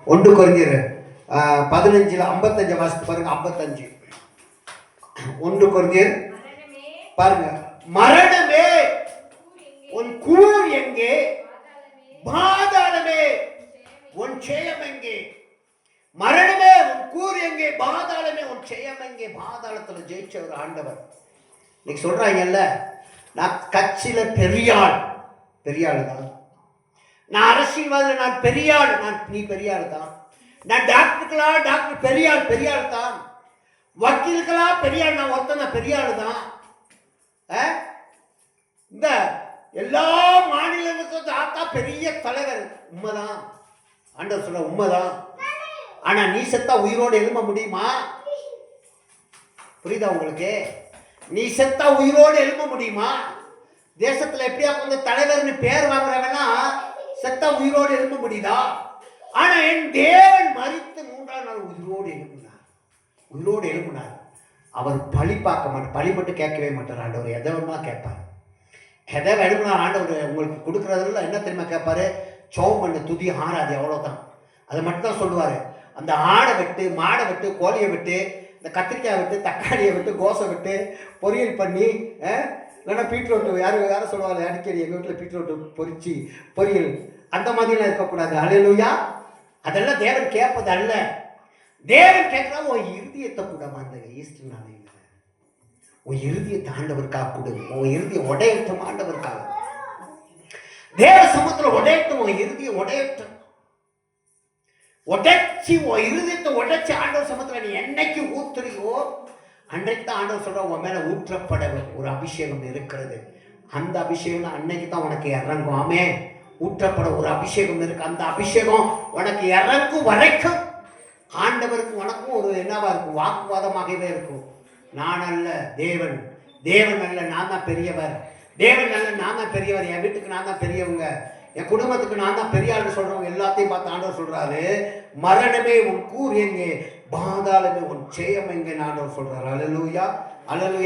1 கொரிந்தியர் 15:55 வாசித்து பாருங்க. 55 1 கொரிந்தியர் பாருங்க. மரணமே உன் கூர் எங்கே, பாதாளமே உன் ஜெயம் எங்கே? மரணமே உன் கூர் எங்கே, பாதாளமே உன் ஜெயம் எங்கே? பாதாளத்துல ஜெயிச்ச ஒரு ஆண்டவர். இன்னைக்கு சொல்றாங்கல்ல, நான் கட்சியில பெரியாள் தான், நான் அரசியல்வாதில் நான் பெரியாள், நீ பெரியாள் தான், நான் டாக்டர் பெரியாள் தான், வக்கீலுக்களா பெரியாள், நான் ஒருத்தன பெரியாள் தான். இந்த எல்லா மாநிலங்களுக்கும் தாத்தா பெரிய தலைவர், உண்மைதான். ஆண்டவர் சொல்ற உண்மைதான். ஆனா நீ செத்தா உயிரோடு எழும்ப முடியுமா? புரியுதா உங்களுக்கு? நீ செத்தா உயிரோடு எழும்ப முடியுமா? தேசத்துல எப்படியா கொஞ்சம் தலைவர்னு பேர் வாங்குறவனா செத்தா உயிரோடு எழும்ப முடியுதா? ஆனா என் தேவன் மரித்து 3ஆம் நாள் உயிரோடு எழுப்பினார். அவர் பழி பார்க்க மாட்டார், பழி மட்டும் கேட்கவே மாட்டார். ஆண்டவர் எதை வேணுமா கேட்பார். எதை வேணும்னா ஆண்டவர் உங்களுக்கு கொடுக்குறதுல என்ன தெரியுமா கேட்பாரு? சோம் பண்ண துதி ஆறாது, அவ்வளோதான். அதை மட்டும் தான் சொல்லுவார். அந்த ஆடை விட்டு, மாடை விட்டு, கோழியை விட்டு, இந்த கத்திரிக்காய் விட்டு, தக்காளியை விட்டு, கோசை விட்டு பொரியல் பண்ணி, இல்லைன்னா பீட்ரூட்டு யாரும் சொல்லுவாங்க அடிக்கடி எங்கள் வீட்டில் பீட்ரூட்டு பொரியல் அந்த மாதிரிலாம் இருக்கக்கூடாது. அல்லேலூயா. அதெல்லாம் தேவன் கேட்பது அல்ல. தேவன் கேட்குறா உன் இருதயத்தை கூட அந்த ஈஸ்டர் நாளையில் உன் இறுதியத்தை ஆண்டவருக்காக கொடு. உன் இறுதியை உடையட்டும் ஆண்டவருக்காக. தேவ சமூகத்தில் உடையட்டும், உன் இறுதியை உடையட்டும். உடைச்சி உன் இருதயத்தை உடைச்சி ஆண்டவர் சமூகத்தில் நீ என்னைக்கு ஊத்துறியோ அன்றைக்கு தான் ஆண்டவர் சொல்ற உன் மேல ஊற்றப்பட ஒரு அபிஷேகம் இருக்கிறது. அந்த அபிஷேகம் அன்னைக்கு தான் உனக்கு இறங்கும். ஆமே, ஊற்றப்பட ஒரு அபிஷேகம் இருக்கு. அந்த அபிஷேகம் உனக்கு இறங்கும் வரைக்கும் ஆண்டவருக்கு உனக்கும் ஒரு என்னவா இருக்கும்? வாக்குவாதமாகவே இருக்கும். நான் அல்ல தேவன், தேவன் அல்ல நான் தான் பெரியவர், தேவன் அல்ல நான் தான் பெரியவர், என் வீட்டுக்கு நான் தான் பெரியவங்க, என் குடும்பத்துக்கு நான் தான் பெரிய ஆள் சொல்றவங்க எல்லாத்தையும் பார்த்து ஆண்டவர் சொல்றாரு, மரணமே உன் கூர் எங்கே, பாதாளமே உன் ஜெயம் எங்கே ஆண்டவர் சொல்றாரு. அல்லேலூயா, அல்லேலூயா.